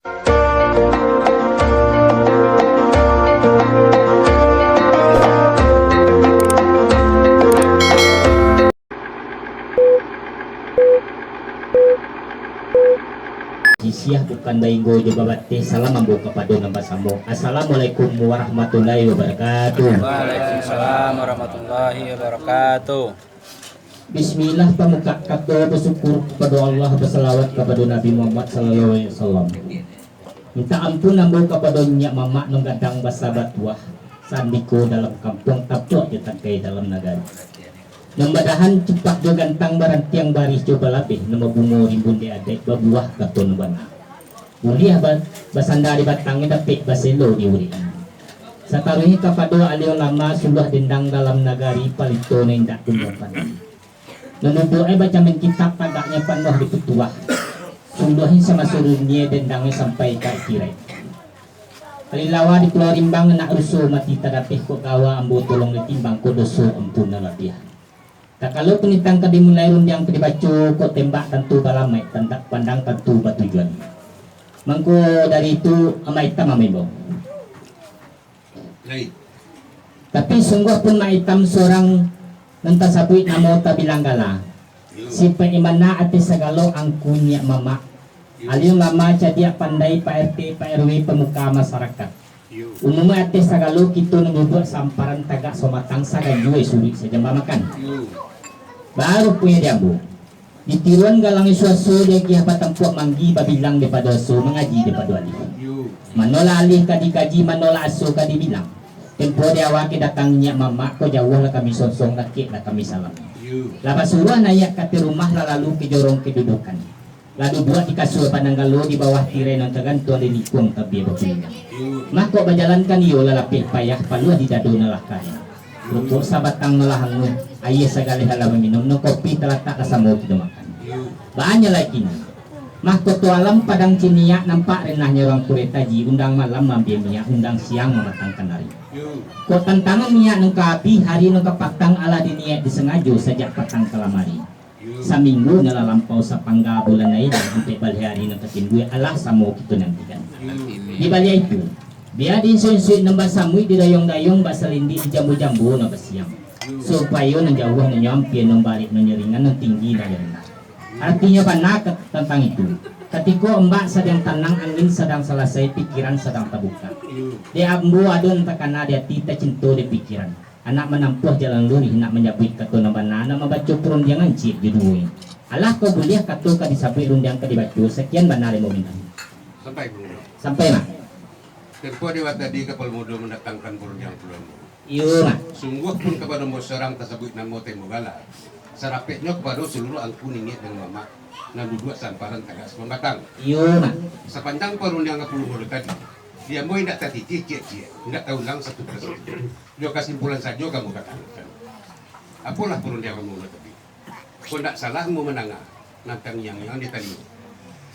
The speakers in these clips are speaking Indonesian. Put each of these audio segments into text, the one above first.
Siah bukan dainggo juga batte salam ambo kepada nambah sambo. Assalamualaikum warahmatullahi wabarakatuh. Waalaikumsalam warahmatullahi wabarakatuh. Bismillah, pemuka kata bersyukur kepada Allah, berselawat kepada Nabi Muhammad sallallahu alaihi wasallam. Minta ampun ambo kepada nyak mamak nunggadang basabat wah sandiko dalam kampung tapuk ditakai dalam negara. Nambadahan cepat do gantang barang tiang baris coba labih nama bungo rimbun di adek berbuah katon bana. Uliah basandari batangnya dapik baselo di uri. Sataruhi kepada alio lama sudah dendang dalam nagari palito na indak tumbapan. Menuduh baca kitab tagaknya penuh di petuah. Suluhin sama suruhnya dendangnya sampai ke tirai. Kalilawa di Pulau Rimbang nak rusuh mati tadapih kok kawa ambo tolong ditimbang ko doso ampun nalabiah. Tak kalau penitang kadi mulai rundiang kedibaco kok tembak tentu balamai tentak pandang tentu batujuan. Mangko dari itu amaitam amaibo. Tapi sungguh pun maitam seorang nentasabui namo tabilanggala. Si peimana ati sagalo angkunya mama. Aliung lama jadi pandai Pak RT Pak RW pemuka masyarakat. Umumnya ati sagalo kita nunggu samparan tagak somatang saga juwe suri saja makan. Baru punya diambu. Di tiruan galang suasu dia kia patampuak manggi babilang daripada su mengaji daripada alih. Manola alih kadi kaji manola asu kadi bilang. Tempo dia waki datangnya mama ko jauh lah kami sonsong laki lah kami salam. Lepas suruh nayak kati rumah lalu ke jorong kedudukan. Lalu buat di kasur pananggalo di bawah tirai non tergantung di nikung tapi berpindah. Mako berjalankan iyo lalapih payah palua di dadu nalakan. Rupuk sabatang nalahangu ayah segala hal minum no kopi telah tak rasa mau kita makan. Banyak lagi ni. Mako alam padang ciniak nampak renahnya orang kuretaji undang malam mampir minyak undang siang mematangkan hari. Ko tantangan minyak nengkapi hari nengkapatang ala diniat disengajo sejak patang kelamari. Saminggu nalalampau sa pangga bulan na ilang sampai balik hari nengkatinduy alah samo kita nantikan. Di balik itu biar diinsuit nambah samui di dayong-dayong basalindi di jambu-jambu na basiang. Supaya nang jauh nang nyampian nang balik nang nyeringan nang tinggi nang rendah. Artinya mana tentang itu? Ketika mbak sedang tenang angin sedang selesai pikiran sedang terbuka. Dia ambu adun takana dia tita cinta di pikiran. Anak menampuh jalan lurih nak menyabut kata nambana nak membaca purun jangan cip di duit. Alah kau boleh kata ka disabut rundiang ka dibaca sekian benar mau minta. Sampai mak. Tempo dewa tadi kapal muda mendatangkan burung pulau. Iya. Sungguh pun kepada seorang tersebut namo temo gala. Serapetnya kepada seluruh angku ningit dan mama. Nah duduk samparan tagak sematang. Iya. Sepanjang perun yang kapal muda tadi. Dia mau tidak tadi cie, tidak tahu ulang satu persatu. Dia kesimpulan saja kamu katakan. Apalah perun yang kamu tadi. Kau tidak salah mau menangah. Nantang yang ditanya.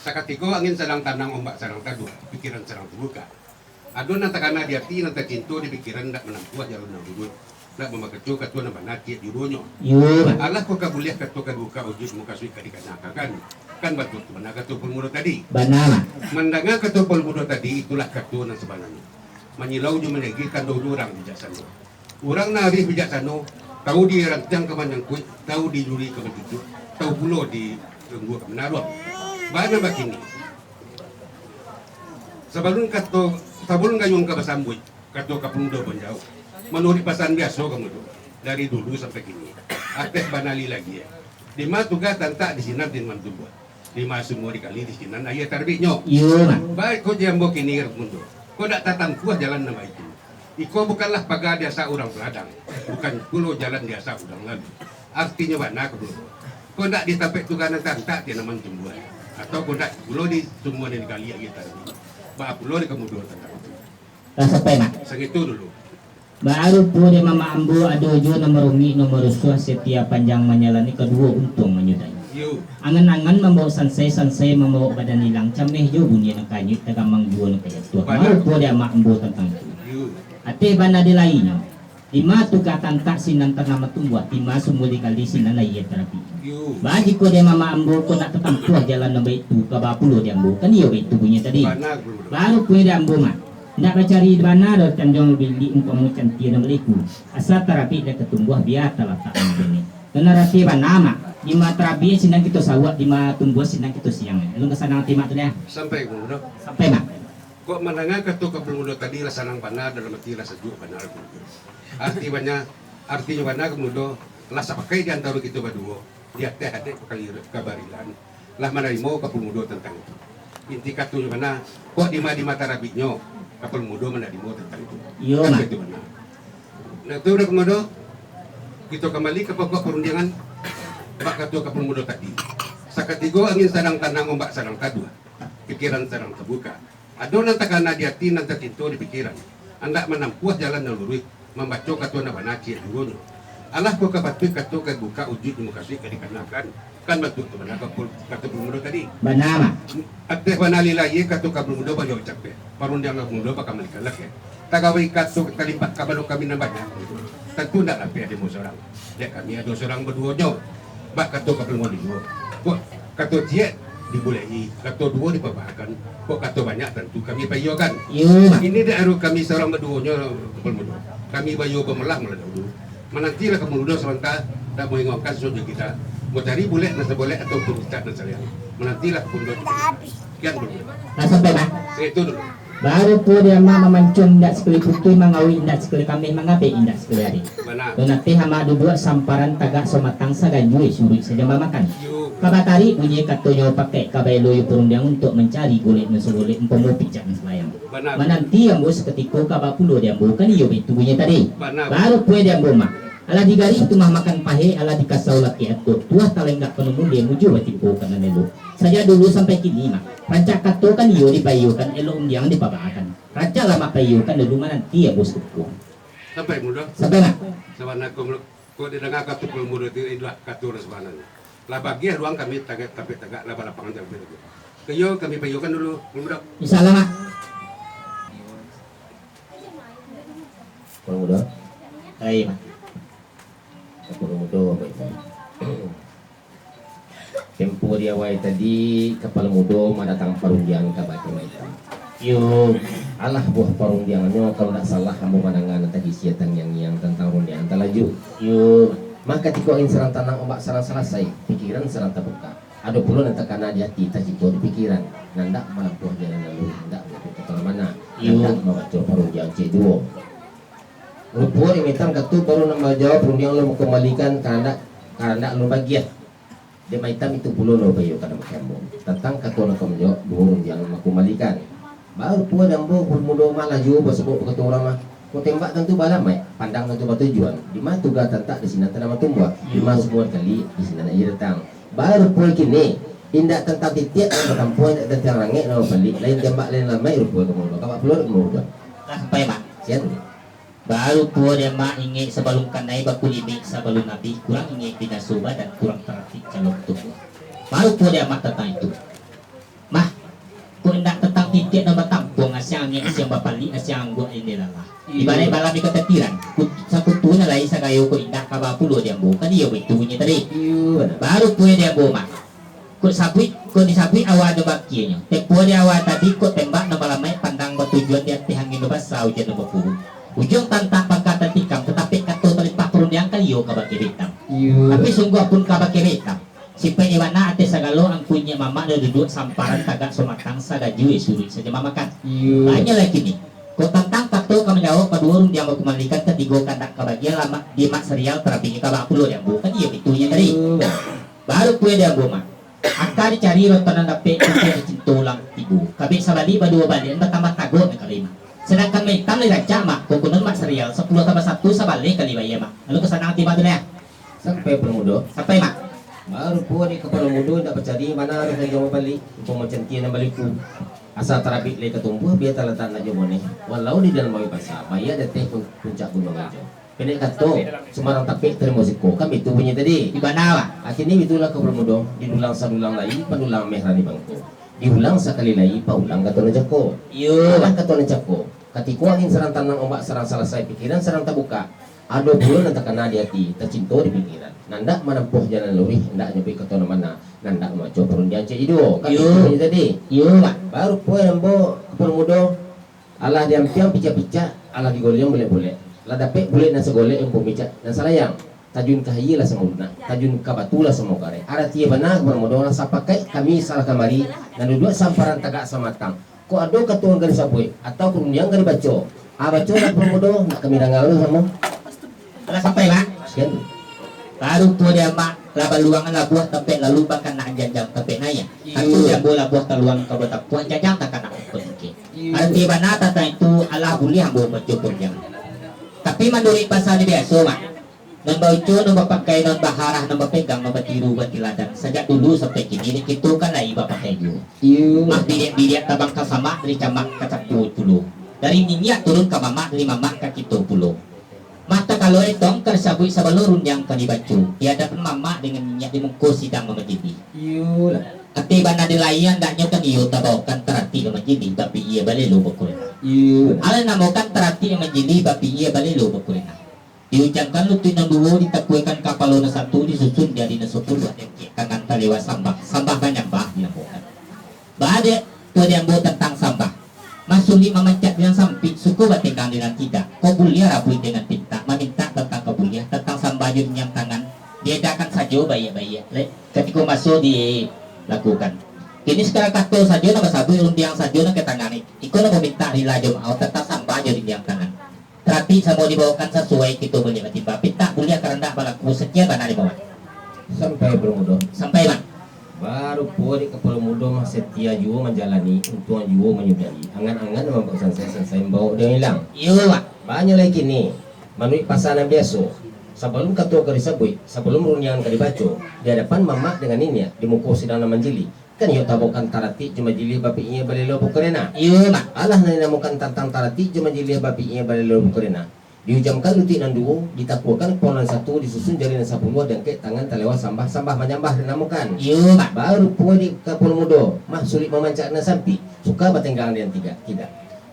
Sakatiko angin sedang tanang ombak sedang taduh. Pikiran sedang terbuka. Adun nanti karena dia ti nanti cinta di pikiran tidak menampuh jalan yang duduk, tidak memakecu ketua nama nakit di dunia. Allah kau kabuliah ketua kebuka ujud muka suika dikatakan kan betul mana ketua pelmudo tadi. Benar. Mendengar ketua pelmudo tadi itulah ketua yang sebenarnya. Menyilau juga menegirkan dua orang bijaksana. Orang nari bijaksana tahu di rancang kemana kuit, tahu di juri kebetulan, tahu pulau di tunggu kemenaruh. Bagaimana begini? Sebelum sabun gayung ka basambut kato kapundo banjau menurut pasan biasa kamu tu dari dulu sampai kini aktif banali lagi ya di mana tugas tanta di sini din man tubuh di mana semua dikali di sini ayah tarbiknya iya baik kau jambo kini mundo kau tak tatang kuah jalan nama itu iko bukanlah pagar biasa orang peladang bukan pulau jalan biasa orang lalu artinya mana kedua kau tak ditapik tugas tanta di nama jembuan atau kau tak pulau di semua dikali ayah tarbik bah pulau di kemudian tentang sampai mak. Segitu dulu. Baru pun dia mama ambu ada jo nomor umi nomor suah setiap panjang menyalani kedua untung menyudai. Angan-angan membawa sansai membawa badan hilang cameh jo bunyi nak kanyut tagamang jual nak kaya tua. Baru pun dia mak ambu tentang itu. Ate bana di lainnya. Lima tukatan tak sinan tanah matumbuh, lima sumuli kali sinan na iya terapi. Yo. Baji ko dia mama ambo ko nak tetampuah jalan na itu kabapulo dia ambo kan iyo itu bunyi tadi. Mana belum. Baru punya dia ambo mah. Ndak cari di mana do tanjong bili umpamu cantia na meliku. Asa terapi dia ketumbuh biar telah tak ini. Karena rati nama di ma terapi sinan kita sawat di ma tumbuh sinan kita siang. Lu kesana timak tu dia. Sampai kemudian. Sampai mak. Kok mendengar ketua kemudian tadi lah sanang panas dalam arti lah sejuk panas. Artinya mana kemudian lah pakai di antara kita berdua. Dia teh ada pakai kabarilan. Lah menerima kemudian tentang itu. Inti katunya mana? Kok di mata rabinyo kapal muda menerima tentang itu. Yo mak. Itu mana? Nah itu udah kemudian kita kembali ke pokok perundangan Mbak Ketua Kapal Muda tadi. Sakatigo angin sarang tanang ombak sarang kadua. Pikiran sarang terbuka. Adonan takana di hati nanti tinto di pikiran. Anda menampuh jalan nalurui membaca katua nabanaci dulu. Allah ko kapatui katua kebuka uji demokrasi kadikanakan kan betul tu mana kapal muda tadi. Banama. Ate banali lagi katua kapal muda bayo capek. Parundang kapal muda bakal melikalak ya. Tagawai katua kalimpak kabalo kami nambahnya. Tentu tidak lebih ada seorang. Ya kami ada seorang berdua nyo. Bak katua kapal muda dua. Kok katua dia dibolehi, katua dua dipabahakan. Kok katua banyak tentu kami bayokan. Yo mak. Ini dah kami seorang berduanya kapal muda. Kami bayo pemelah malah dulu. Menantilah kapal muda sementara dah mengingokkan sesuatu kita. Mau cari boleh, nasa boleh atau berucap dan sekalian. Menantilah kapal muda. Sekian dulu. Nah sampai mak. Itu dulu. Baru po dia mama mancung ndak sekali putui mangawi ndak sekali kami mangape indak sekali hari. Benar. Donate hama duduk samparan tagak somatang saganjui suri saja makan. Yuk. Kabatari bunyi katonyo pakai kabelo yu perundang untuk mencari gulit nusulit empomo pijak selayang. Benar. Menanti yang bos ketika kabapulo dia bukan iyo itu bunyi tadi. Benar. Baru pue dia mak. Ala digari itu mah makan pahe ala dikasau laki atur tuah talenggak penemu dia muju batipo kana nelo. Saja dulu sampai kini mah. Rancak kato kan iyo dipayukan elo yang dipabakan. Rancak lama payukan dulu nanti ya bos kuku. Sampai muda. Sampai mak. Sabana ko didengar katu kapal muda itu ilah katur sabana. Lah bagi ruang kami tagak tapi tagak lah lapangan tapi. Kayo kami payukan dulu muda. Insyaallah mak. Kapal muda, Ayo mak. kapal muda apa itu? Tempo dia wai tadi kapal muda mendatang perundian ke Batu Maitam. Yo. Alah buah perundiangannya kalau tak salah kamu pandangan tadi siatan yang tentang rundian talaju. Yo. Maka ketika ingin serang tanang ombak serang selesai, pikiran serang terbuka. Ada pula nanti karena di hati tajito di pikiran. Nandak menempuh jalan lalu, nandak menempuh ke mana? Nandak membaca perundian C2. Lupur ini tang katu baru nama jawab perundian lo kembalikan karena lo bagian. Dia maitam itu puluh lo bayo kada kamu. Tentang katu nak menjawab dua rundian lo kembalikan. Baru pun dambo mudo malah jauh sebab kata orang mah. Kau tembak tentu balam pandang tentu tujuan. Di mana tugas tentak di sini tanah tumbuh. Di mana semua kali di sini nak datang. Baru pun kini indak tentang titik yang bertampuan indak tentang langit nama balik. Lain tembak lain lamai rupa kemudian. Kau perlu kemudian. Sampai mak. Sian. Baru po dia mak ingin sebelum kanai baku limik sebelum nabi kurang ingin binasuba dan kurang terhati calon tubuh. Baru po dia mak tentang itu. Mah, kau indak tentang titik nama tampung asyang angin asyang bapali asyang gua ini lalah. Ibarat balam ikut tetiran. Sakutu na lai sa kayo ko indak kabapulo dia bukan dia itu bunyi tadi. Baru po dia mak. Kau sabui, kau disabui awal do bakinya. Tepo dia awal tadi kau tembak nama lamai pandang bertujuan dia tihangin do basau jadi nama puhu. Ujung tantang pangkatan tikam tetapi kato terlipat turun yang kaliyo kabaki hitam. Tapi sungguh pun kabaki hitam. Si penyewana ate sagalo ang punya mama do duduk samparan tagak somatang sagajui suri saja mamakan. Hanya lagi nih. Kau tantang kato kami jawab kedua orang dia mau kembalikan ketiga kandak kebagian lama di mak serial terapi kabapulo yang bukan dia itunya tadi. Baru kue dia boma. Akar cari rotonan dape kue cintulang ibu. Kabi sabali badua balian bertambah tagot na kalima. Sedangkan may tamlay raja mak, kukunan mak serial 10 tambah 1 sabali kalibaya mak. Lalu kesana ang tiba doon ya? Sampai permudo. Sampai mak. Baru pun di kapal mudo nak bercari mana ada yang balik. Untuk mencentian yang balikku. Asal terapik lay ketumbuh biar terletak nak jomone. Walau di dalam bawah pasar, bayar detik puncak gunung aja. Pendek kato, Semarang tapik terima siko. Kami itu bunyi tadi. Di Banawa. Akhirnya itulah kapal mudo. Diulang sadulang lagi, penulang merah di bangku. Diulang sekali lagi, paulang kata jako. Yo. Alah kata jako. Ketika angin serang tanang ombak serang selesai pikiran serang terbuka. Ada pula nanti kena di hati, tercinta di pikiran. Nandak menempuh jalan lurih, hendak nyampe ke tona mana. Nandak maco perundian cek ido. Kan Yo. itu tadi. Yo mak. Baru poe nembo kepul mudo. Allah diam-diam pica-pica, Allah digolong boleh-boleh. Lah dapet boleh nasa golek yang pemica dan salayang. Tajun kahiye lah semua tajun kabatu lah semua kare. Ada tiap benar kepul mudo rasa pakai kami salah kamari dan dua samparan tagak samatang. Ko ado katuan garis sapoy atau perundian garis baco. Baco lah kepul mudo nak kami dangal sama. Lah sampai mak. Sekian. Baru tu dia mak laba luangan lah buah tempe lalu bahkan nak jajang tempe naya. Aku dia bola buah taluang kau tak puan jajang tak kena pergi. Arti mana tata itu Allah boleh ambo mencukur jang. Tapi menurut pasal dia biasa mak. Non bauco, non pakai, non baharah, non pegang, non batiru, batiladan. Sejak dulu sampai kini kita kan lah iba pakai juga. Mak bidik tabang kasama dari camak kacak puluh. Dari minyak turun ke mamak dari mamak ke kita puluh. Mata kalau etong kersabui sabalurun yang kan dibaca. Dia ada mama dengan minyak dimungkus sidang memejidi. Yulah. Ati bana dilayan daknya kan iyo tabawakan terati memejidi tapi ia balik lo bakurena. Yulah. Ala namakan terati memejidi tapi ia balik lo bakurena. Diucapkan lutu yang dua ditakuikan kapal lona satu disusun jadi nasopul buat yang kangen talewa sambah. Sambah banyak bah dinamukan. Bahade tu dia buat tentang sambah. Masuli memencet dengan samping suku batingkan dengan tidak. Kabulia rabui dengan pinta meminta tentang kabulia tentang sambajun yang tangan. Dia akan saja bayi-bayi. Ketika masuk dilakukan. Kini sekarang kata saja nama sabu yang saja nak ketangani. Ikut nak meminta rila jemaah tentang sambajun yang tangan. Terapi sama dibawakan sesuai kita boleh tiba. Pinta bulia kerana balaku sekian mana dibawa. Sampai bermudo. Sampai mak. Baru pori kepala muda mah setia juga menjalani untuk juga menyudahi. Angan-angan memang selesai bawa dia hilang. Iya mak. Banyak lagi ni. Manui pasangan biasa. Sebelum ketua garis sabui, sebelum runyangan kali baco, di hadapan mamak dengan ini di muka sidang manjili. Kan ia tabokan tarati cuma jili bapi ia balelo bukerena. Iya mak. Allah na namukan tantang tarati cuma jili bapi ia balelo bukerena. Diujamkan luti nanduo, ditakwakan polan satu disusun jari dan 10 dan ke tangan telewa sambah menyambah dan namukan. Iya mak. Baru puan di kapal mudo, mah sulit memancak na sampi, suka batenggang dan tidak.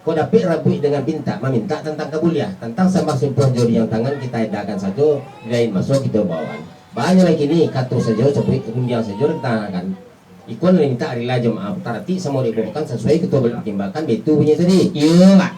Kau dapat rabui dengan meminta tentang kabuliah, tentang sambah simpuan jari yang tangan kita edakan saja, lain masuk kita bawaan. Banyak lagi ni katu saja, coba undiang saja tangan. Ikon minta hari lah jemaah tarati semua dibawakan sesuai ketua berpertimbangan betul punya tadi. Iya mak.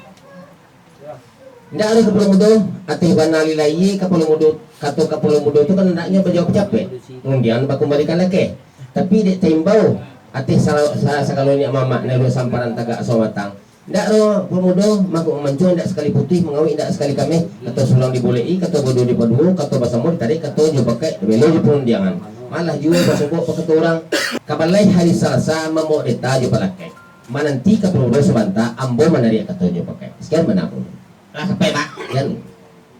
Tidak ada kapal mudo, atau banali lagi kapal mudo, kapal mudo itu kan hendaknya berjawab capek, kemudian baku kembalikan lagi. Tapi dek timbau, atau salah sekali mama nelu samparan tagak sawatang. Tidak ada kapal mudo, maku memancuan tidak sekali putih mengawin tidak sekali kami, atau sulang dibolei, atau bodoh di padu, atau bahasa mur tarik, atau juga pakai belo di penundiangan. Malah juga basubuk pakai orang, kabalai hari Selasa membawa deta juga pakai. Mananti kapal mudo sebanta, ambo menarik atau juga pakai. Sekian menapun. Lah sampai mak. Yan.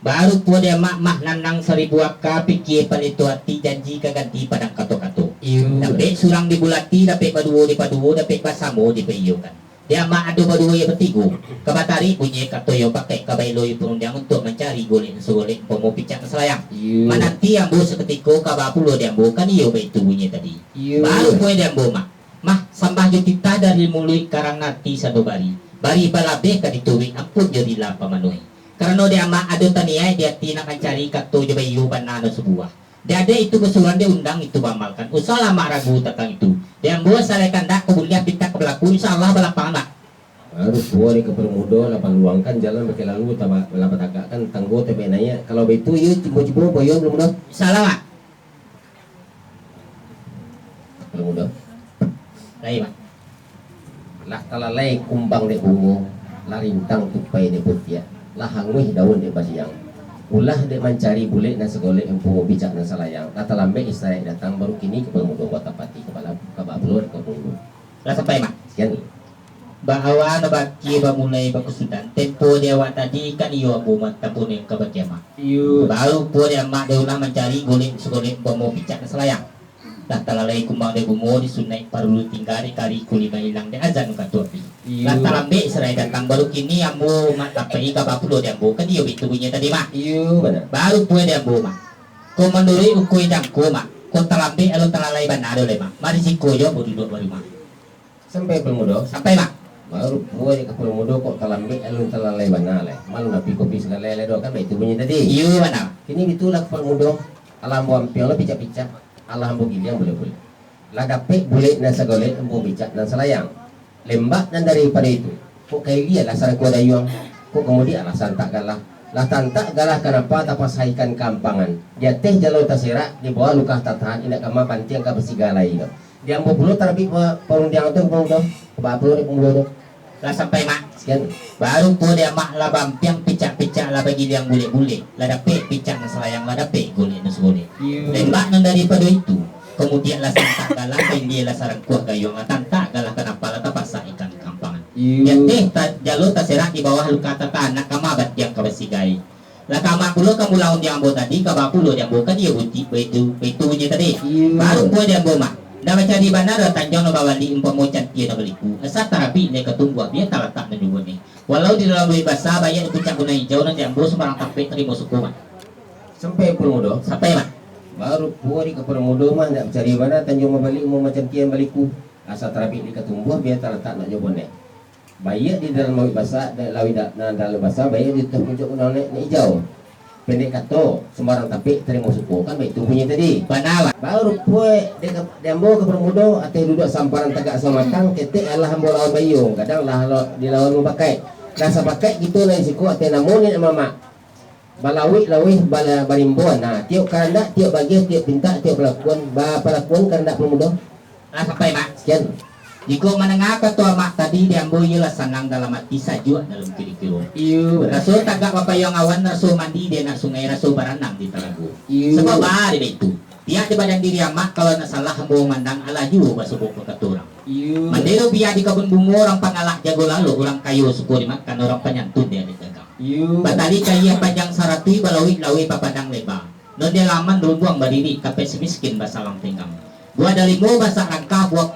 Baru tu dia mak nanang 1000 aka pikir palitu hati janji keganti padang kato-kato. Dapat surang dibulati, dapat paduo di paduo, dapat pasamo di payukan. Dia mak adu paduo yang bertigo. Kabatari bunyi katoyo pakai kabailoi perundang untuk mencari golek segolek pomo picak selayang. Mananti ambo seketika kabapulo dia ambo kan iyo itu bunyi tadi. Baru poe dia ambo mak. Mah sambah jutita dari mulut karang nati sadobari. Bari balabe ka dituwi ampun jadi lah pamanuhi. Karena dia mak ado taniai dia tina kan cari kato jo bayu banana sebuah. Dia ada itu kesuruhan dia undang itu bamalkan. Usaha mak ragu tentang itu. Dia ambil salekan dak kemudian pinta ke belakang insyaallah balapang mak. Harus buat di kapal muda lapan luangkan jalan pakai lalu lapan tagakkan tanggo tapi nanya kalau begitu ya cibo-cibo boyo belum muda. Insyaallah mak. Kapal muda. Lain mak. Lah talalai kumbang de bungo, larintang tupai de putia, lah hangwih daun de badiang. Ulah de mencari bulik dan segolek empu bijak dan salayang. Kata lambe Israel datang baru kini ke pemuda buat tapati kepala kababulur ke bungo. Lah sampai mak. Sekian. Bahawa nabaki bamulai bakusudan tempo dewa tadi kan iyo abu matapun yang kabakiama. Baru po dia mak dia ulah mencari golek segolek pomo bijak dan salayang. Dah talalai kumbang de bungo disunai parulu tinggari kali kulima hilang de azan ka tuapi. Lah talambe Israel datang baru kini ambo mat tapai ka bapulo de ambo kan iyo itu bunyi tadi mak. Benar. Baru puwe de ambo mak. Ko manduri ukoi dangko mak. Ko talambe alo talalai banado le mak. Mari siko yo boduduk baru mak. Sampai pemuda. Sampai mak. baru puai ke permudo kok kalambik alun talalai banale malu napi kopi segala lele do kan itu bunyi tadi Iyo mana? kini ditulak permudo alam buam piolo picak-picak alam bu giliang boleh-boleh ladape boleh dan sagole embu picak dan selayang lembak dan daripada itu kok kayak dia alasan kuada yuang kok kemudian alasan tak galah lah tantak galah kenapa tapasaikan kampangan dia teh jalur tasera di bawah luka tatahan indak kama pantiang ka besigalai dia mau bulu tapi perundiang itu permudo kebabulu di permudo Lah sampai mak. sekian Baru po dia mak lah bampiang picak-picak lah bagi dia bule-bule. Lah dapet picak na selayang lah dapet gule na segule. Lembak nang daripada itu. Kemudian lah santak galah dan dia lah sarang kuah gayong lah tantak galah kenapa lah tapasa ikan kampangan. Dia teh jalur taserak di bawah luka tatahan nak kamabat yang kabasigai. Lah kama pulo kamu laun dia ambo tadi kabapulo dia ambo kan dia buti beitunya tadi. Baru po dia ambo mak. Dah macam di bandara Tanjung no bawali umpamocan dia na baliku. Asa tarapi ni ketumbuh dia talatak na dugo ni. Walau di dalam bahasa bayar puncak guna hijau nanti ambo semarang tapet terima sukuman. sampai permudo Sampai mak. baru puari ke permudo mah nak cari mana Tanjung Mabalik mau macam kian baliku asa terapi di ketumbuh biar terletak nak jobone bayar di dalam lawi basah dan lawi dalam basah bayar di puncak gunung nek hijau pendek kato sembarang tapi terima suku kan baik punya tadi Banawa. baru pue dembo ke permudo atau duduk samparan tegak samatang ketik Allah hambo lawan bayu kadang lah di lawan mau pakai rasa pakai gitu lain siku atau namunin mama balawi bala barimbuan nah tiap karanda tiap bagian tiap pinta tiap pelakuan karanda permudo Lah sampai mak. sekian Jika menengah ketua mak tadi dia ambo ialah sanang dalam hati sajua dalam kiri-kiri. Rasul tagak papayong awan rasul mandi dia nak sungai rasul baranang di Talagu. Sebab hari itu. Dia di badan diri amak kalau nak salah ambo mandang alaju basubuk ke keturang. Mandelo biar di kebun bunga orang pangalak jago lalu orang kayu suku dimakan orang penyantun dia di dagang. Batali kaya panjang saratui balawi papadang lebar. Non dia laman rumbuang berdiri kapes miskin basalang tinggang. Gua ada limo bahasa rangka buat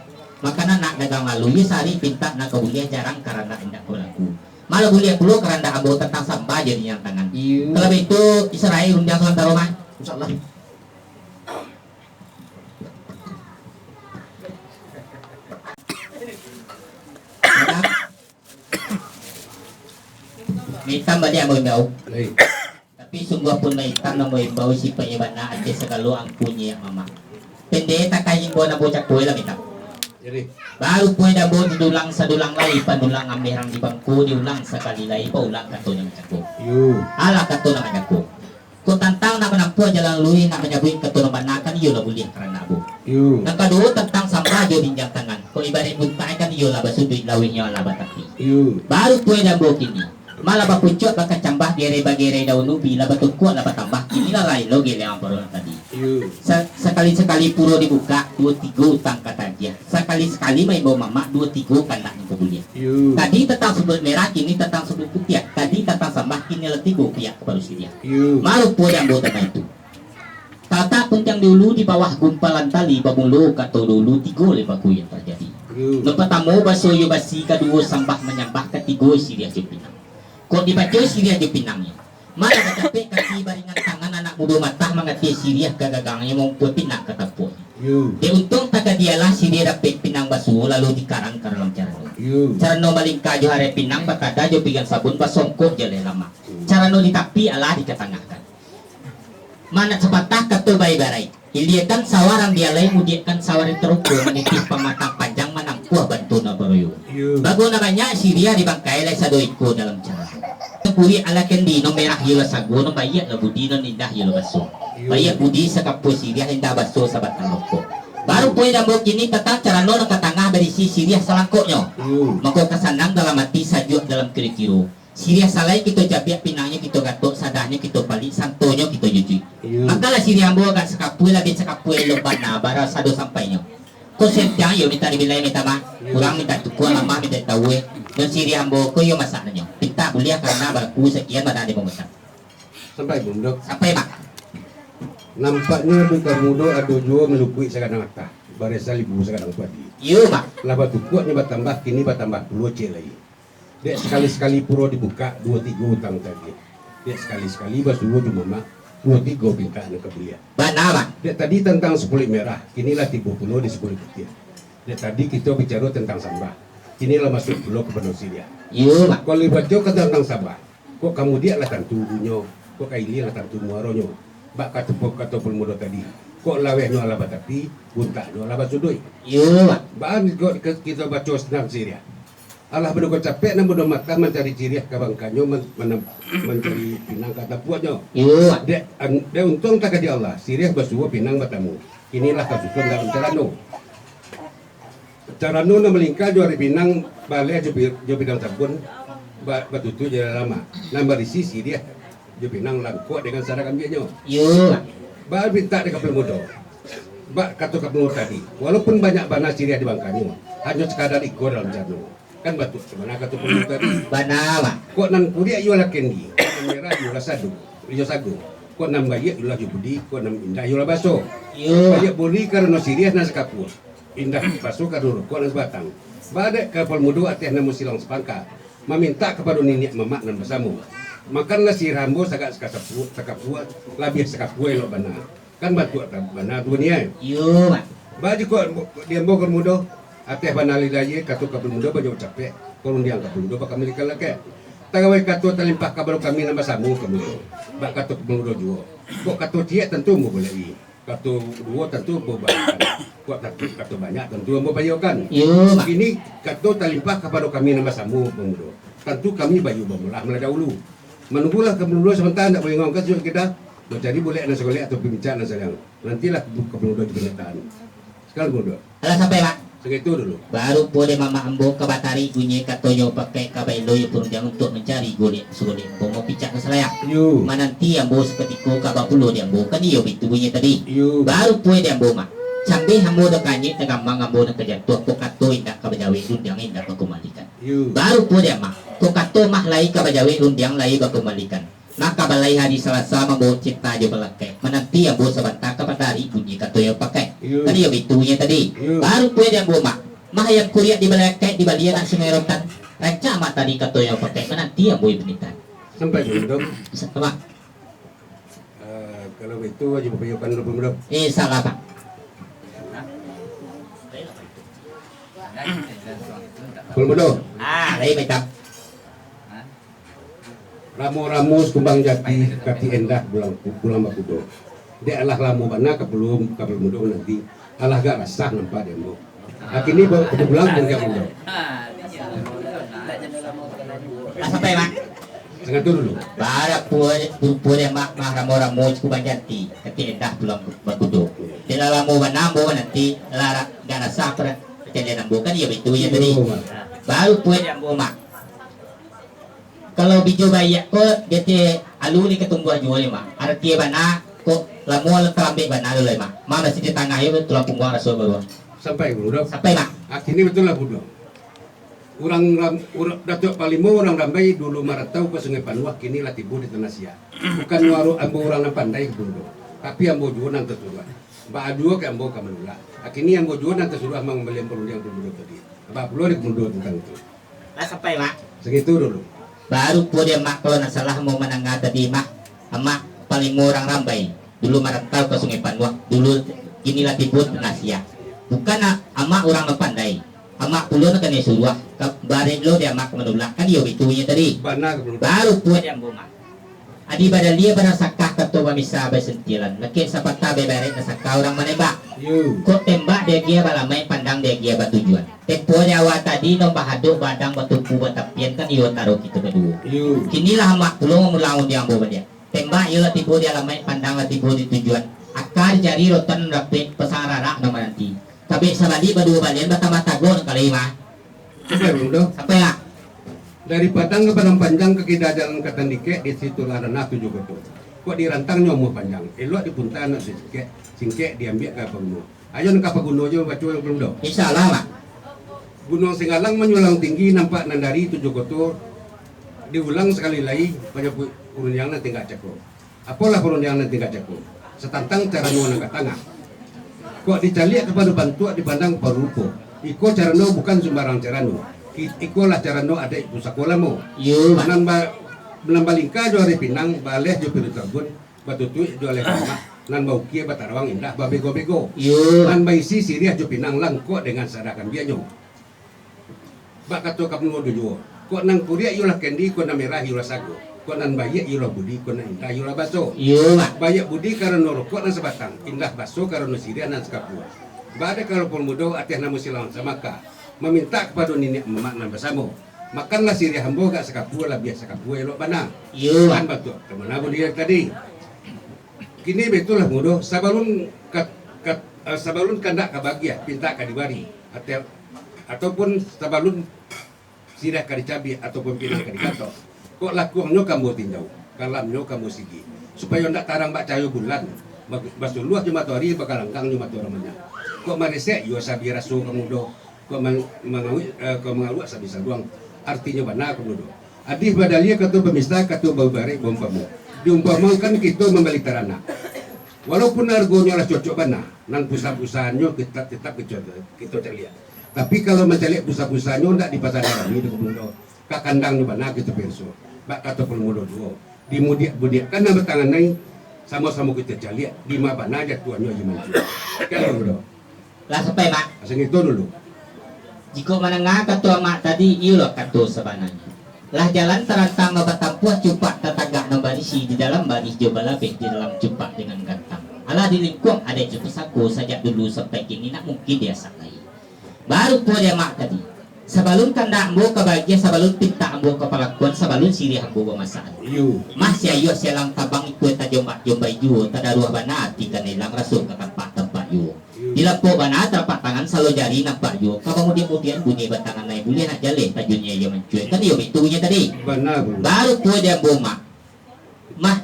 makanan nak dagang lalu ya sari pinta nak kebulian jarang karena indak berlaku. Malah bulian puluh karena ambo tentang sampah jadi yang tangan. Kalau itu Israel undang selantar rumah. insyaallah Mitam ba dia mau bau. Lain. Tapi sungguh pun mitam na mau bau si penyebat na ate segalo ang punya mama. Pende takayin bo na bocak kuy lah mitam. Jadi Baru po na bo didulang sa dulang lay panulang amirang di bangko diulang sa kalilay paulang kato na macako. Ala kato na macako. Kung tantang na manampo jalan luwi na manyabuin kato na manakan iyo na bulian karena abo. Nakaduo tentang sampah jo dinjang tangan. Kung ibarit buntay kan iyo labas sudoy lawin niyo labat tapi. Baru po na bo kini. Malaba pucuk baka cambah gere daun ubi laba tukuk laba tambah kini lah lain lo gele ang parulan tadi. Sekali-sekali puro dibuka 2-3 utang kata dia. Sekali-sekali may bawa mama 2-3 kandak ng kebulian. Tadi tentang sebut merah kini tentang sebut putih. Tadi tentang sambah kini letigo pihak baru si dia. Malu po yang bawa tanah itu. Tata puncang dulu di bawah gumpalan tali bamulo kato dulu 3-5 yang terjadi. Napatamo basoyo basi kedua sambah menyambah ketigo si dia jepinang. Kok dibaca si dia jepinangnya. Mana katape kaki baringan tangan anak muda mata mengati si dia gagagangnya mau buat pinang kata po. Dia untung taga dialah si dia dapat pinang basu lalu dikarang ke dalam cara cara no malingka jo hare pinang bakada jo pigan sabun basongkok jale lama. Cara no ditapi ala dikatangahkan. Mana sepatah kata bayi-barai. Iliakan sawaran dia lain mudiakan sawari terukur menipis pematang panjang manampuah bantu na baroyo. Bago namanya si dia dibangkai lai sadoiko dalam cara. Puri ala kendi no merah yula sago no bayat la budi no nindah yula baso. Bayat budi sa kapo si dia hinda baso sa batang loko. Baru poy dambo kini tatang cara no nakatangah berisi si dia salangkoknya. Mako kasanang dalam hati sajuk dalam kiri-kiro. Siria salai kita jabiak pinangnya kita gatok sadahnya kita balik santonya kita jujui. Makalah siria ambo agak sekapui lagi sekapui lebat na bara sado sampainya. Ko sentang yo minta dibilai minta mah kurang minta tukua lama minta tahu dan siria ambo ko yo masaknya. Pinta bulia karena baku sekian pada di pemesan. sampai bundok. Sampai mak. Nampaknya bukan mudo ada jua melukui sekarang atas. Baresa libu sekarang padi. Yo mak. Lah batu kuat ni bertambah kini bertambah 2 cek lagi. Dia sekali-sekali puro dibuka 2-3 utang tadi. Dia sekali-sekali bas dulu cuma mak 2-3 pinta nak kebelia. Bana mak. Dia tadi tentang 10 merah, kinilah 30 di 10 putih. Dia tadi kita bicara tentang sambah. Inilah masuk pulau ke benua Syria. Yo mak. Kalau baca kata tentang Sabah, kok kamu dia lah tantu dunyo, kok kaili lah tantu muaronyo. Bak kata kata pelmudo tadi, kok lawehnya ala batapi, buntaknya ala basudoi. Yo mak. Baan kok kita baca senang Syria. Allah benar capek namun benar mata mencari ciri kabangkanyo mencari pinang kata puatnya. Yo mak. Dia untung tak di Allah. Syria basuh pinang batamu. Inilah kasusun dalam carano. Carano na melingkar juari pinang balik jo pinang sabun batutu jadi lama. Nambah isi Syria jo pinang langkuk dengan sarakan biaknya. Yo mak. Ba minta dekat pelmudo. Ba kata pelmudo tadi. Walaupun banyak bana Syria di bangkanyo, hanya sekadar ikut dalam carano. Kan batu semana kata pelmudo tadi. Bana mak. Kok nan kudia yola kendi, merah yola sadu, ijo sagu. Kok nam gaya yola jubudi, kok nam indah yola baso. Yo mak. Gaya buri karena Syria nas kapur. Indah baso karena kok nas batang. Badek kapal mudu ateh namu silang sepangka. Meminta kepada nenek mamak nan basamu. Makanlah si rambo sagak sakapuat, labih sakapue lo bana. Kan batu bana dunia. Yo mak. Baju kok dia mau mudo. Ateh banali lagi katu kapal muda baju capek, kalau dia kapal muda bakal milik lagi. Tagawai katu talimpah kabel kami nama samu kamu, bak katu kapal muda juga. Kok katu dia tentu mau boleh i, katu dua tentu mau bayar. Kok katu banyak tentu mau bayarkan. Yo mak. Ini katu talimpah kabel kami nama samu pemuda. Tentu kami bayu bamulah mulai dahulu. Menunggulah kapal muda sebentar nak boleh ngangkat juga kita. Jadi boleh ada sekolah atau pembicaraan sayang. Nantilah kapal muda di pernyataan. Sekali muda. Alah sampai mak. Segitu dulu. Baru boleh mama ambo ke batari bunyi katonyo pakai kabailo ya purunjang untuk mencari golek sulit mau picak ke selayak. Yu. Mananti ambo seketika kabapulo di ambo kan iyo itu bunyi tadi. Yu. Baru boleh di ambo mak. Sambil ambo dah kanyit tegamang ambo nak kejatuh kok kato indak kabajawi rundang indak bakumalikan. Yu. Baru boleh mak. Kok kato mah lai kabajawi rundang lai bakumalikan. Maka balai hari Selasa membawa cipta aja belakai. Menanti ambo sebentar ke batari bunyi katonyo pakai. Yu. Kan iyo itu bunyi tadi. Yu. Baru boleh di ambo mak. Mah yang kuliah di balakai di balian nak semerokan ranca mak tadi kata yang pakai menanti yang boleh benitan Sampai dulu. sama Kalau itu aja bayarkan dulu. salah pak Belum. lagi macam Ramu-ramu kumbang jati kati endah bulan bakudo. Dia alah lamu bana kapelum mudo nanti. Alah gak rasah nampak dia mau. Akhirnya pulang dengan mudo. sampai mak Setengah itu dulu. bara pure mak mah ramu kubang jati kati endah belum bakudo di dalam mau banambo nanti lara gak rasa per kejadian ambo kan iya itu ya tadi baru pure yang mak kalau bijo bayak kok jadi aluni ketumbuhan jual mak arti bana kok lamu terambil bana dulu mak mana sih di tengah itu tulang punggung rasul baru Sampai mudo. sampai mak Akhirnya betul lah mudo. Orang Datuk Palimo orang Rambai dulu maratau ke Sungai Panuak kini lah tibu di Tanah Sia. Bukan waru ambo orang yang pandai ke Bundo. Tapi ambo juga nang tersuruh. Ba dua ke ambo kamelula. Akhirnya ambo juga nang tersuruh mengembali perundang Bundo tadi. Ba pulau di Bundo tentang itu. lah sampai mak Segitu dulu. baru pun dia mak kalau nak salah mau menangga tadi mak emak paling orang Rambai dulu merantau ke Sungai Panuak dulu inilah tibu Tanah Sia bukan emak orang yang pandai emak pulau nak kena suruh bare lo dia mak menolak kan dia itunya tadi Bana ke Bundo. baru pun yang bumak adi pada dia pada sakah ketua misa besentilan makin sapata beberet na sakah orang menembak Yu. kok tembak dia gia balamai pandang dia gia batujuan tempo nyawa tadi no bahaduk badang batupu batapian kan iyo taruh kita berdua Yu. kinilah mak pulau melawan dia ambo dia tembak iyo tipu dia lamai pandang tipu di tujuan akar jari rotan rapit pesarara nama nanti tapi sabadi berdua balian mata-mata gon kali mah Sampai Bundo. sampai lah Dari Padang ke Padang Panjang ke Kida Jalan Katandike di situ lah ranah 7 betul. Kok dirantang nyomo panjang. Elok di puntaan singke diambil ke Paguno. Ayo nak Paguno aja baca yang belum dong. insyaallah mak Gunung Singgalang menyulang tinggi nampak nandari 7 kotor. Diulang sekali lagi banyak urun yang nanti nggak ceko. Apalah urun yang nanti nggak ceko. Setantang cara nuan ke tengah. Kok dicaliak kepada bantuan dipandang parupo. Iko cara no bukan sembarang cara no. Iko lah cara no ada ibu sekolah mo. yo mak Menambalingka juari pinang baleh jo piru tabun batutu juale kama nan bau kia batarawang indah babego-bego yo nan baisi siriah jo pinang langko dengan sadakan bianyo Bak kato kapnu dojo. Kok nang kuria yulah kendi, kok nang merah yulah sago. Kok nang bayak yulah budi, kok nang indah yulah baso. Iyo mak. Bayak budi karena rokok dan sebatang, indah baso karena sirian dan sekapua. Bada kalau pun mudo atih namu silawan samaka. Meminta kepada nenek emak nan bersama. Makanlah sirih hambo gak sekapua lah biasa sekapua elok bana. Iyo Kan mak. betul. Kemana pun dia tadi. Kini betul lah mudo. Sabalun kandak kabagia pinta kadibari ataupun sabalun sirah kadicabi ataupun pindah kadikato. Kok lakuannya kamu tindau, kalamnya kamu sigi. Supaya ndak tarang bak cahayu bulan. Basuluh cuma hari bakal langgang cuma ramanya. Kok maresek yo sabi rasu kamu do. Kok mengawi sabisa doang. Artinya mana kamu do. Adih badalia katu pemista katu bau barek bompamu. Diumpamakan kita membeli terana. Walaupun argonya lah cocok bana, nan pusat-pusatnya kita tetap kita lihat. Tapi kalau mencari pusat-pusatnya ndak di pasar kami di Kebun Kak kandangnya bana kita perso. Bak kata pelmudo duo. Dimudiak kan nama tangan naik sama-sama kita cari di mana aja tuannya aja maju. Kan mudo. Lah sampai mak. Asal itu dulu. Jika menengah ketua mak tadi iyo katu sebenarnya. Lah jalan terantang batampuah cupak tatagak barisi di dalam baris jobalabeh di dalam cupak dengan gantang. Alah di lingkung ada cukup saku sajak dulu sampai kini nak mungkin dia sakai. Baru po dia mak tadi. Sabalun kanda ambo kebahagia sabalun pinta ambo kepalakuan sabalun sirih ambo bermasaan. Iyo. Masih ayo selang tabang ikut tajomba jombai ju tadaruah bana ati kanilang rasul ke tempat ju. Dilapo bana terpak tangan salo jari nampak ju. Kemudian bunyi batangan naik boleh nak jaleh tajunnya ia mencuit. Kan iyo itunya tadi. Bana bulu. Baru po dia boma. Mah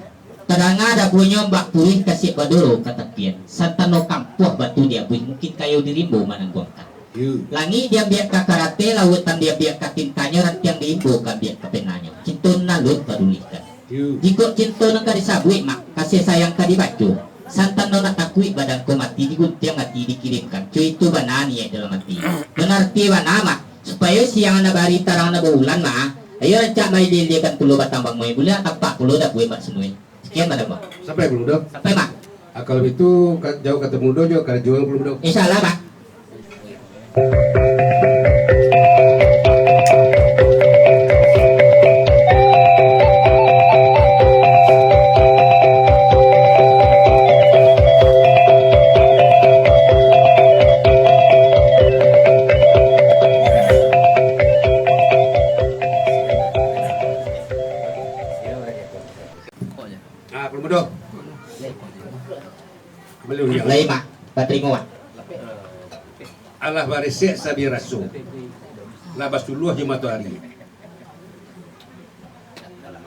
terang ada punya mbak purih kasih badoro kata pian. Santano kampuah batu dia buih mungkin kayu dirimbo manangguangkan. Iyo. Langi dia biak ka karate lautan dia biak ka tintanya rantiang diimbo ka biak ka penanya. Cintun nalut padulihkan. Iyo. Jika cinta nang kadisabui mak kasih sayang kadibacu. Santan nang takui badan ko mati diguntiang mati dikirimkan. Cuy itu banani ya dalam mati. Mengerti banama supaya siang na bari tarang na bulan ma. Ayo rancak mai dilikan pulo batang bang mai bulan tapak pulo dah buat mak semua. Sekian pada mak. Sampai belum dok. Sampai mak. Kalau itu jauh ketemu dojo kalau jual belum dok. Insyaallah mak. Belum dok. Belum ya. Lai mak. Patringo mak. Allah barisik sabi rasul. Labas dulu aja matahari.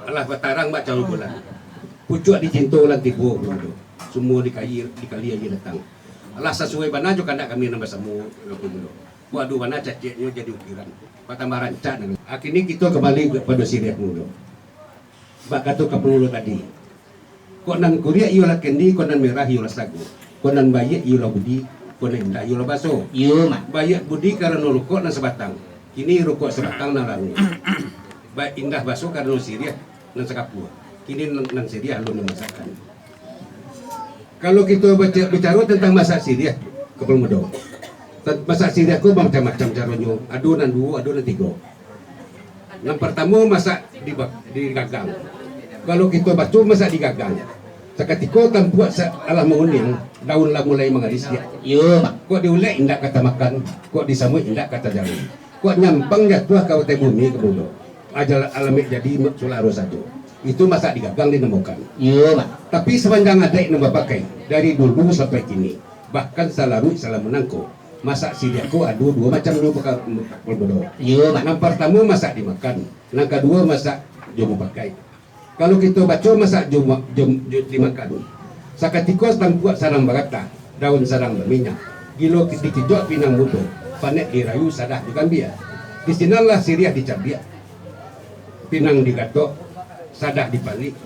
Allah batarang baca bulan. Pucuk dicinto lan tipu dulu. Semua dikali aja datang. Allah sesuai bana jo kandak kami nambah samu dulu. Waduh bana caceknya jadi ukiran. Patambah rancak. Akhirnya kita kembali kepada siriah dulu. Bak kata kapulu tadi. Kok nan kuria iola kendi, kok nan merah iola sagu. Kok nan bayak iola budi, kok nan indah iola baso. Iyo mak. Bayak budi karena rokok nan sebatang. Kini rokok sebatang nan lalu. Bayak indah baso karena siriah nan sekapua. Kini nan siriah lu nan masakan. Kalau kita bicara tentang masak siriah, kepala muda. Masak siriah ku macam-macam caranya. Adonan 2, adonan 3. Yang pertama masak di gagang. Kalau kita baca masak di gagang. Seketika tempuak alah menguning, daun lah mulai mengaris dia. Iyo mak. Kok diulek indak kata makan, kok disamui indak kata jalan. Kok nyampang jatuh kau teh bumi ke bulu. Ajal alamik jadi sularo saja. Itu masak di gagang ditemukan. Iyo mak. Tapi sepanjang ada yang pakai dari dulu sampai kini, bahkan salaru salah menangko. Masak sidiaku ada 2 macam dulu pakai berbeda. Iyo mak. Yang pertama masak dimakan, yang kedua masak jomu pakai. Kalau kita baca masak jom dimakan. Sakatiko tampuak sarang barata, daun sarang berminyak. Gilo dikijok pinang mudo, panek dirayu sadah dikambia. Di sinalah siriah dicabia. Pinang digatok, sadah dipalik,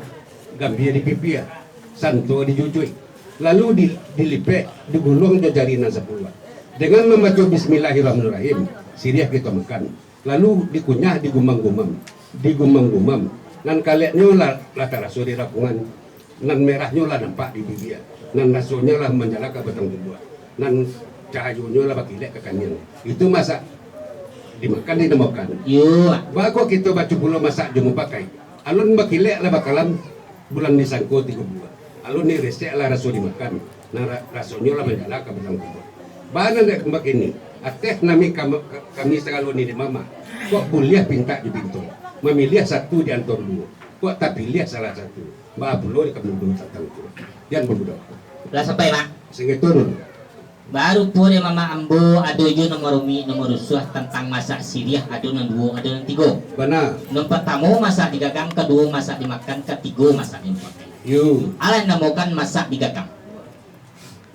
gambia dipipia, santo dijujui. Lalu dilipek, digulung jo jarinan 10. Dengan membaca bismillahirrahmanirrahim, siriah kita makan. Lalu dikunyah digumam-gumam. Nan kaliannya lah taraso di rapungan, nan merahnya lah nampak di bibir, nan rasonya lah menyala ke batang tubuh, nan cahayanya lah bakilek ke kanyan. Itu masak dimakan dinamakan. Yo. Bago kita baca pula masak jumu pakai. Alun bakilek lah bakalan bulan disangko 3 bulan. Alun ni resek lah rasu dimakan. Nah rasunya lah menjala ke bulan kubur. Bana nak kembak ini. Ateh nami kami sekalun ni di mama. Kok kuliah pinta di pintu. Memilih satu di antara 2. Kok tak pilih salah satu. Mbak pulau di kampung tatang tu. Yang berbudak. Lah sampai mak. Sehingga turun. Baru pure mama ambo ado yo nomor nomor suah tentang masak siriah ado nang 2 ado nang 3. Bana. Nang pertama masak digagang, kedua masak dimakan, ketiga masak dipakai. You. Alan namokan masak digagang.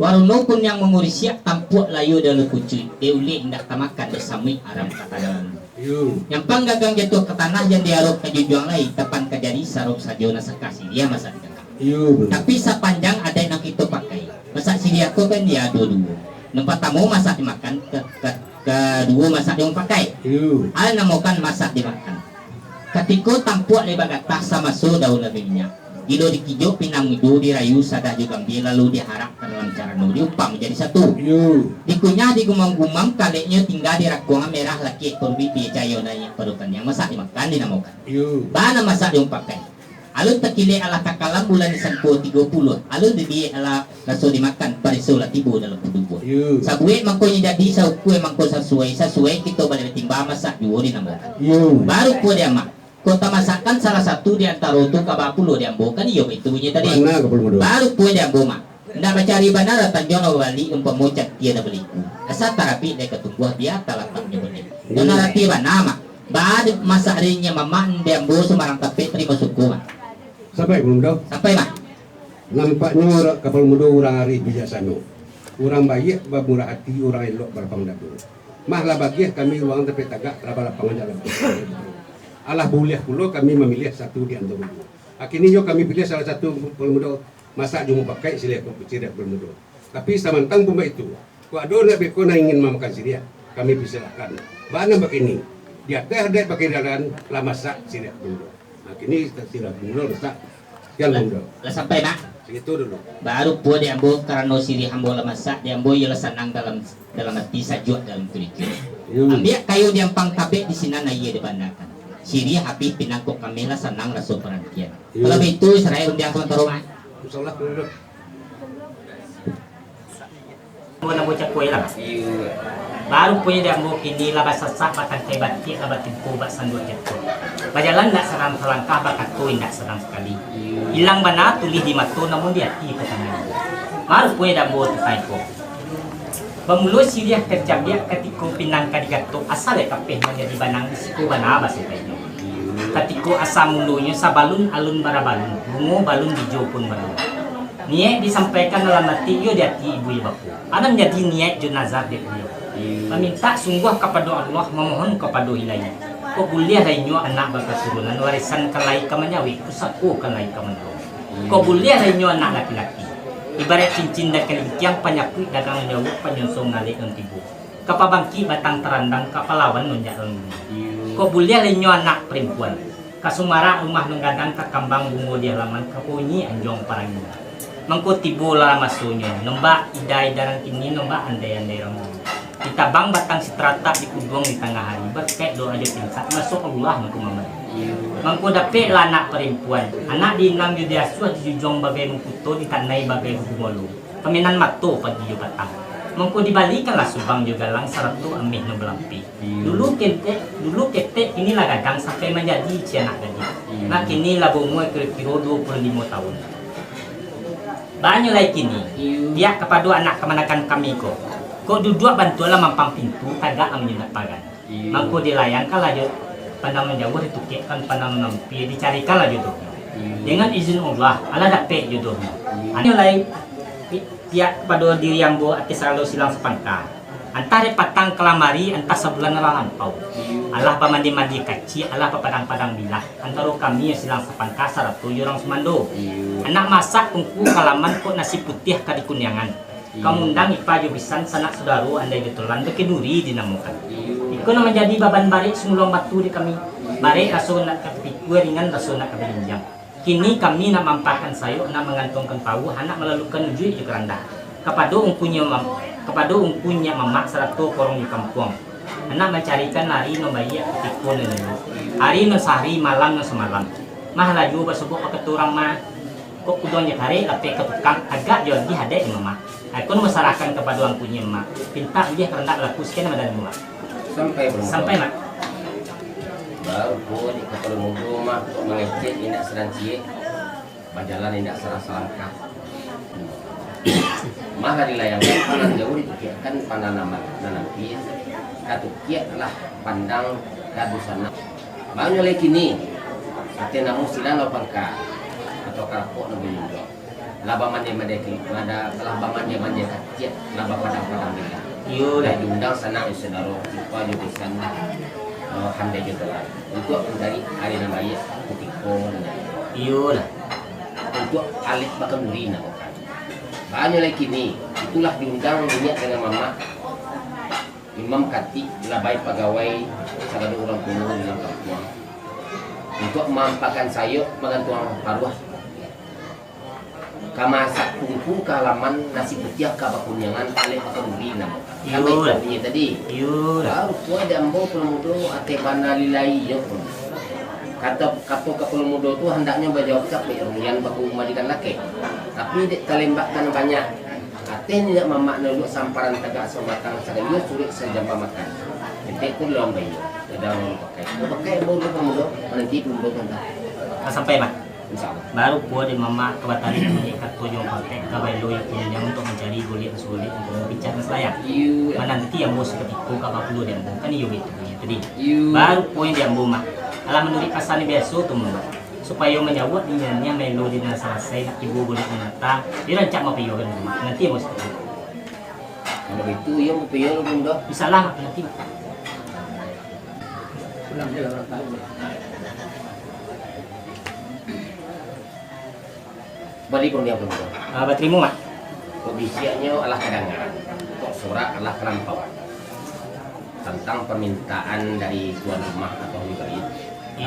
Waruno pun yang mengurus siap tampuk layu dalam kucuy. Deuli hendak tamakan bersami aram katanan. You. Yang panggagang jatuh ke tanah yang diaruk ke jujuang lain tepan ke jari saruk sajona sekasi dia masak digagang. You. Tapi sepanjang ada yang kita pakai. Masak siriah tu kan dia dua. Yang pertama masak dimakan, kedua masak dipakai. You. Al namokan masak dimakan. Ketika tampuk lebar gatah sama so daun lebih minyak. Ilo dikijo pinang itu dirayu sadah juga ambil lalu diharap ke dalam cara nuri upah menjadi satu. You. Dikunyah digumam-gumam kaleknya tinggal di rakuang merah laki kurbi pijayo nanya perutan yang masak dimakan dinamakan. You. Bana masak dipakai. Alun takile ala kakalam bulan disangko 30. Alun di ala raso dimakan parisula tibu dalam tubuh. You. Sabue mangkonya jadi saukue mangko sesuai kita balik timba masak jual dinamakan. You. Baru po dia mak. Kota masakan salah satu di antara itu kabapulo dia ambokan iyo itu bunyi tadi. Mana kapal muda? Baru po dia amboma. Ndak mencari bandara tanjong bali umpamucat dia dah beli. Asa terapi dia ketungguh dia talapaknya beli. Dan narati nama. Baru masa harinya maman dia ambo semarang tapi terima suku mak. Sampai belum dah. Sampai mak. Nampaknya orang kapal muda orang hari bijaksana. Orang baik, bermurah hati, orang elok berlapang dadu. Mahlah bagi kami uang tapi tagak lapang jalan. Allah boleh pula kami memilih satu di antara 2. Akhirnya kami pilih salah satu kapal muda masak jumu pakai sila kapal muda. Tapi samantang pun itu. Kau ada nak beko nak ingin memakan sila, kami persilakan. Bana begini. Dia ada pakai dalam lah masak sila kapal muda. Akhirnya sila kapal muda masak yang muda. Lah sampai mak. Segitu dulu. Baru po dia ambo karena siri hambo la masak dia ambo ialah senang dalam hati sajuk dalam tulisan. Ambil kayu yang pang kabek di sini na iya dibandakan. Siri api pinangkok kami lah senang rasul perhatian. Kalau begitu Israel undiang sementara rumah. Insyaallah dulu. Mau nak bocah kue lah. Baru punya dia mau kini lah bahasa sah bahkan hebat dia lah batimpu bahasa dua jatuh. Bajalan tak serang selangkah bahkan tuin tak serang sekali. Hilang bana tulis di mata namun dia hati petangan. Baru punya dia mau terkait kok. Pemuluh Syria kerja dia ketika pinang kadigato asal ya kapeh menjadi banang siku bana bahasa Melayu. Ketika asal mulunya sabalun alun barabalun, bungo balun hijau pun balun. Niat disampaikan dalam hati yo di hati ibu bapu. Ada menjadi niat jenazah dia beliau. Meminta sungguh kepada Allah, memohon kepada ilahi. Kau boleh lainnya anak berketurunan warisan kelai kemanyawi, pusatku kelai kemanyawi. Kau boleh lainnya anak laki-laki. Ibarat cincin dan kelingkiang penyakit dagang jauh penyusun nalik dan tibu. Kapabangki batang terandang kapalawan menjalan. Kau boleh lainnya anak perempuan. Kasumara rumah nenggadang kakambang bungo di halaman kapunyi anjong parangnya. Mangko tibu lah masunya. Nembak idai darang kini nembak andai-andai ramu. Ditabang batang sitrata di kuduang di tengah hari. Berkait doa dia pintar masuk Allah mangko mamai. Mangko dapet lah anak perempuan. Anak diinam yu dia suah dijujong bagai mengkuto ditanai bagai hubungolu. Peminan mato pada yu batang. Mangko dibalikanlah subang juga lang saratu amih no belampi. Dulu ketek inilah gadang sampai menjadi cianak gadis. Nah kini lah bumuai kira-kira 25 tahun. Banyak lagi kini. Dia kepada anak kemanakan kami ko. Kok duduk bantulah mampang pintu tagak menyunat pagan. Mangko dilayangkan lah pandang menjauh ditukikkan pandang menampi dicarikan lah jodohnya. Dengan izin Allah dapet jodohnya. Hanya lain pihak kepada diri yang bo ati selalu silang sepangka. Antara patang kelamari entah sebulan lampau. Allah pamandi-mandi kaci, Allah papadang-padang bilah. Antara kami yang silang sepangka saratu orang semando. Anak masak tungku kalaman kok nasi putih kadikunyangan. Kamundang ipa jubisan sanak saudara andai betulan bekeduri dinamukan. Iko na menjadi baban barik sumulong batu di kami. Barik raso nak kepiku ringan raso nak kebelinjang. Kini kami nak mampakan sayo nak mengantongkan pau anak melalukan uji di keranda. Kepada umpunya mamak saratu korong di kampung. anak mencarikan lari membayar tikun dulu. Hari no sehari, malam no semalam. Mah laju bersebut keturang mah kok kudonya hari tapi ke tukang agak jual di hadek mama. Aku masyarakat kepada orang punya mak. Pinta dia kerana laku sekian ada mak. Sampai mak. Baru pun di kapal mudu mah mengecek indak sedang cie. Berjalan indak salah langkah. Mah dilayangkan pandang jauh ditukiakan pandang nanam pia. Katukiak lah pandang kadusana. Banyak lagi ni. Artinya namun sila lopangka atau kapok nabi juga. Laba mandi ada laba mandi kecil laba padang bila. Iyo dah diundang sana saudara lupa juga sana handai juga lah. Untuk dari hari namanya kutiko. Iyo lah. Untuk alit bakal muri nak kan. Banyak lagi ni. Itulah diundang minyak dengan mama. Imam kati labai pegawai segala orang kuno dalam kampung. Untuk mampakan sayur mengantuang paruah. Kamasak tungku kalaman nasi putih kabakunyangan kali pakai murina. Sampai punya tadi. Baru kuah dambo pelmudo ate bana lilai yo. Kata pelmudo tu hendaknya berjawab sampai yang baku majikan laki. Tapi dek telembakkan banyak. Ate tidak mamak nelu samparan tegak sebatang sagala sulit sejam makan. Ente pun lom bayi. Sedang pakai bolu pelmudo nanti pelmudo kan. Sampai mak. Baru puan di mama kebatari menyekat tujuan kontek kabai lo yang punya untuk mencari gulit sulit untuk bicara saya. Mana nanti yang bos ketipu kapal dulu dan kan iyo itu punya tadi. Baru puan di ambu mak. Alam menurut asal biasa tu mak. Supaya menjawab dinyanyi melodi dan selesai ibu gulit menata. Dia rancak mau piyo kan mak. Nanti bos ketipu. Kalau itu yang piyo bunda. Bisa lah nanti. Ulang dia orang tahu. Balik pun dia belum. Baterimu mak. Kondisinya adalah kadangan. Kok surat adalah kelampauan. Tentang permintaan dari tuan rumah atau murid. Ini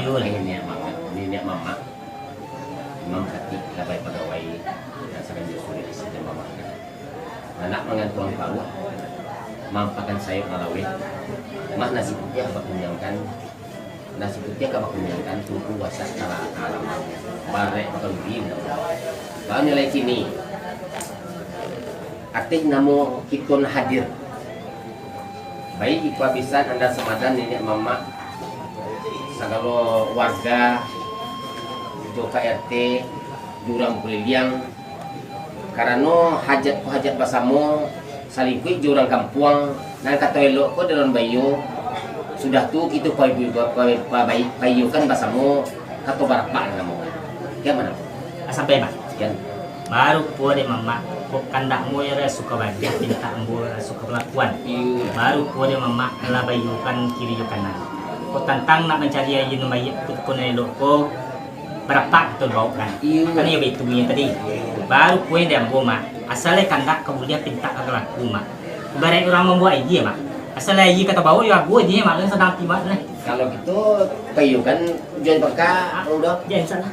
niat mama. Imam kati labai pegawai dan sangat sulit sejam mama. Anak mengantuang paruh. Mampakan sayur nalawet. Mah nasi putih apa kunyangkan. Nasi putih apa kunyangkan. Tunggu wasak kala alam. Barek bakal begini. Banyak lagi ni. Artik namo kitun hadir. Baik iku habisan anda semadan nenek mama segala warga Joka RT jurang peliliang karena hajat basamo salingkuit jurang kampung dan kata elok ko dalam bayu sudah tu kita bayu kan basamo kato barapak namo. Gimana? Sampai mak. Sekian. Baru puan di mama kok kandakmu ya suka wajah pinta ambu suka pelakuan. Baru puan di mama ala bayukan kiri yo kanan. Kok tantang nak mencari ayin mayat pun elok ko berapa tu bau kan. Kan ya betul yang tadi. Baru puan di ambu mak asalnya kandak kemudian pinta aglaku mak. Barang orang membuat idea mak. Asalnya iya kata bau ya gua dia mak sedang tiba lah. Kalau gitu payukan jual peka udah Jangan salah.